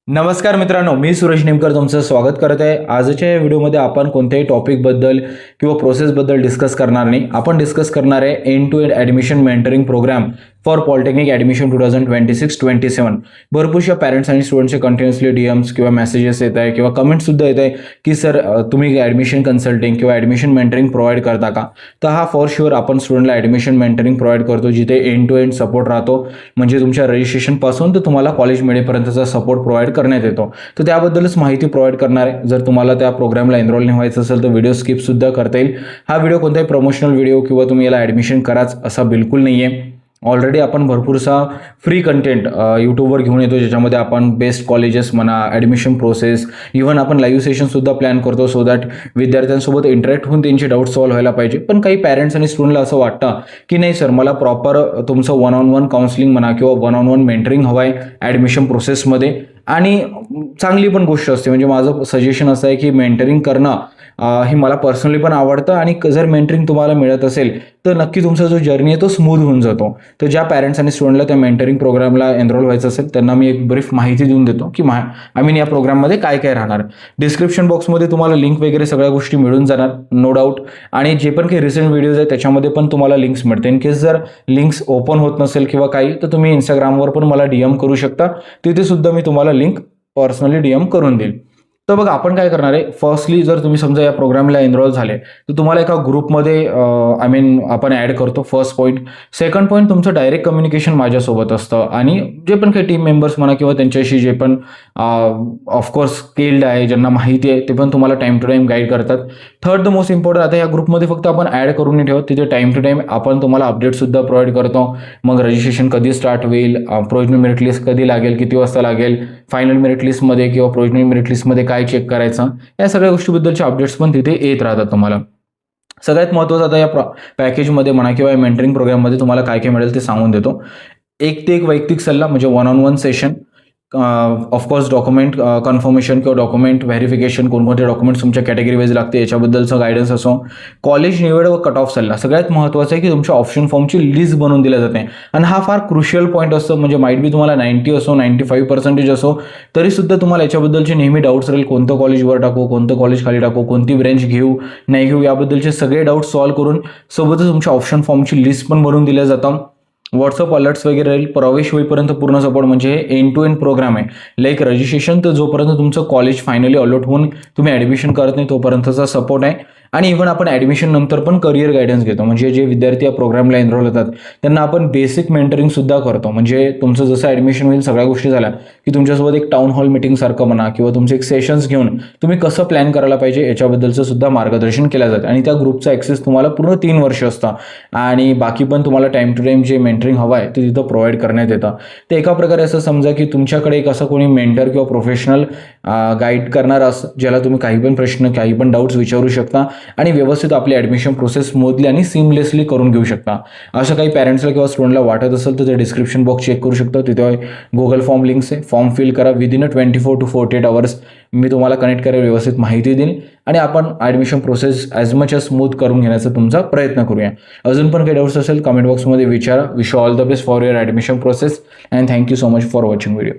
नमस्कार मित्रांनो, मी सुरेश नेमकर तुमचं स्वागत करत आहे. आजच्या या व्हिडिओमध्ये आपण कोणत्याही टॉपिकबद्दल किंवा प्रोसेसबद्दल डिस्कस करणार नाही. आपण डिस्कस करणार आहे end to end admission mentoring programme for polytechnic admission 2026-27. भरपूरशा पॅरेंट्स आणि स्टुडंट्सचे कंटिन्युअसली DMs किंवा मेसेजेस येत आहे किंवा कमेंट्ससुद्धा येत आहे की सर तुम्ही ॲडमिशन कन्सल्टिंग किंवा ॲडमिशन मेंटरिंग प्रोव्हाइड करता का? तर हा फॉर शुअर आपण स्टुडंटला ॲडमिशन मेंटरिंग प्रोव्हाइड करतो, जिथे एंड टू एंड सपोर्ट राहतो. म्हणजे तुमच्या रजिस्ट्रेशनपासून तर तुम्हाला कॉलेज मिळेपर्यंतचा सपोर्ट प्रोव्हाइड करण्यात येतो. तर त्याबद्दलच माहिती प्रोव्हाइड करणार आहे. जर तुम्हाला त्या प्रोग्रामला एनरोल नाही व्हायचं असेल तर व्हिडिओ स्किपसुद्धा करता येईल. हा व्हिडिओ कोणताही प्रमोशनल व्हिडिओ किंवा तुम्ही याला ॲडमिशन कराच असा बिलकुल नाही आहे. ऑलरेडी आपण भरपूरसा फ्री कंटेंट यूट्यूबवर घेऊन येतो, ज्याच्यामध्ये आपण बेस्ट कॉलेजेस म्हणा, ॲडमिशन प्रोसेस, इव्हन आपण लाईव्ह सेशनसुद्धा प्लॅन करतो सो दॅट विद्यार्थ्यांसोबत इंटरॅक्ट होऊन त्यांचे डाऊट सॉल्व्ह व्हायला पाहिजे. पण काही पॅरेंट्स आणि स्टुडंटला असं वाटतं की नाही सर, मला प्रॉपर तुमचं 1-on-1 काउन्सिलिंग म्हणा किंवा 1-on-1 मेंटरिंग हवं आहे ॲडमिशन प्रोसेसमध्ये. आणि चांगली पण गोष्ट असते. म्हणजे माझं सजेशन असं आहे की मेंटरिंग करणं हे मला पर्सनली पण आवडतं. आणि जर मेंटरिंग तुम्हाला मिळत असेल तर नक्की तुमचा जो जर्नी आहे तो स्मूथ होऊन जातो. तर ज्या पॅरेंट्स आणि स्टुडंटला त्या मेंटरिंग प्रोग्रामला एनरोल व्हायचं असेल त्यांना मी एक ब्रीफ माहिती देऊन देतो की या प्रोग्राममध्ये काय काय राहणार. डिस्क्रिप्शन बॉक्समध्ये तुम्हाला लिंक वगैरे सगळ्या गोष्टी मिळून जाणार, नो डाऊट. आणि जे पण काही रिसेंट व्हिडिओज आहेत त्याच्यामध्ये पण तुम्हाला लिंक्स मिळते. इन केस जर लिंक्स ओपन होत नसेल किंवा काही, तर तुम्ही इंस्टाग्रामवर पण मला DM करू शकता. तिथे सुद्धा मी तुम्हाला लिंक पर्सनली DM करून देईल. तर बघा, आपण काय करणार आहे. फर्स्टली जर तुम्ही समजा या प्रोग्रामला एनरोल झाले तर तुम्हाला एका ग्रुपमध्ये आपण ॲड करतो, फर्स्ट पॉईंट. सेकंड पॉईंट, तुमचं डायरेक्ट कम्युनिकेशन माझ्यासोबत असतं आणि जे पण काही टीम मेंबर्स म्हणा किंवा त्यांच्याशी जे पण ऑफकोर्स स्किल्ड आहे, ज्यांना माहिती आहे, ते पण तुम्हाला टाईम टू टाईम गाईड करतात. थर्ड द मोस्ट इम्पॉर्टंट, आता या ग्रुपमध्ये फक्त आपण ॲड करून नाही ठेवत, तिथे टाईम टू टाईम आपण तुम्हाला अपडेटसुद्धा प्रोव्हाइड करतो. मग रजिस्ट्रेशन कधी स्टार्ट होईल, प्रोविजनल मेरिट लिस्ट कधी लागेल, किती वाजता लागेल, फायनल मेरिट लिस्टमध्ये किंवा प्रोविजनल मेरिट लिस्टमध्ये काय चेक करायचं, या सगळ्या गोष्टीबद्दलचे अपडेट्स पण तिथे येत राहतात तुम्हाला. सगळ्यात महत्त्वाचं, आता या पॅकेजमध्ये म्हणा किंवा या मेंटरिंग प्रोग्राममध्ये तुम्हाला काय काय मिळेल ते सांगून देतो. एक ते एक वैयक्तिक सल्ला, म्हणजे 1-on-1 session. Of course document confirmation किंवा डॉक्युमेंट व्हेरिफिकेशन, कोणकोणते डॉक्युमेंट्स तुमच्या कॅटेगरी वाईज लागते याच्याबद्दलचं गायडन्स असो. कॉलेज निवड व कट ऑफ सल्ला. सगळ्यात महत्त्वाचं आहे की तुमच्या ऑप्शन फॉर्मची लिस्ट बनवून दिल्या जाते. आणि हा फार क्रुशियल पॉईंट असतो. म्हणजे माईट बी तुम्हाला 90 असो, 95% असो, तरीसुद्धा तुम्हाला याच्याबद्दलचे नेहमी डाऊट्स राहील. कोणतं कॉलेजवर टाकू, कोणतं कॉलेज खाली टाकू, कोणती ब्रँच घेऊ नाही घेऊ, याबद्दलचे सगळे डाऊट्स सॉल्व्ह करून सोबतच तुमच्या ऑप्शन फॉर्मची लिस्ट पण बनवून दिल्या जातं. व्हॉट्सअप अलर्ट्स वगैरे राहील. प्रवेश होईपर्यंत पूर्ण सपोर्ट. म्हणजे हे एंड टू एंड प्रोग्राम आहे. लाईक रजिस्ट्रेशन तर जोपर्यंत तुमचं कॉलेज फायनली अलॉट होऊन तुम्ही ॲडमिशन करत नाही तोपर्यंतचा सपोर्ट आहे. आणि इव्हन आपण ॲडमिशन नंतर पण करिअर गायडन्स घेतो. म्हणजे जे विद्यार्थी या प्रोग्रामला एनरोल होतात त्यांना आपण बेसिक मेंटरिंगसुद्धा करतो. म्हणजे तुमचं जसं ॲडमिशन होईल, सगळ्या गोष्टी झाल्या की तुमच्यासोबत एक टाऊन हॉल मिटिंगसारखं म्हणा किंवा तुमचे एक सेशन्स घेऊन तुम्ही कसं प्लॅन करायला पाहिजे याच्याबद्दलचं सुद्धा मार्गदर्शन केलं जातं. आणि त्या ग्रुपचा ॲक्सेस तुम्हाला पूर्ण 3 वर्ष असतं. आणि बाकी पण तुम्हाला टाईम टू टाईम जे मेंटरिंग हवं आहे ते तिथं प्रोव्हाइड करण्यात येतं. तर एका प्रकारे असं समजा की तुमच्याकडे एक असं कोणी मेंटर किंवा प्रोफेशनल गाईड करणार असं, ज्याला तुम्ही काही पण प्रश्न, काही पण डाऊट्स विचारू शकता आणि व्यवस्थित आपली ॲडमिशन प्रोसेस स्मूथली आणि सिमलेसली करून घेऊ शकता. असं काही पॅरेंट्सला किंवा स्टुडंटला वाटत असेल तर ते डिस्क्रिप्शन बॉक्स चेक करू शकतो. तिथे गुगल फॉर्म लिंक्स आहे, फॉर्म फिल करा. विदिन 24 to 48 hours मी तुम्हाला कनेक्ट करायला व्यवस्थित माहिती देईन आणि आपण admission process as much as smooth करून घेण्याचा तुमचा प्रयत्न करूया. अजून पण काही डाऊट्स असेल कमेंट बॉक्समध्ये विचारा. Wish all the best for your admission process and thank you so much for watching video.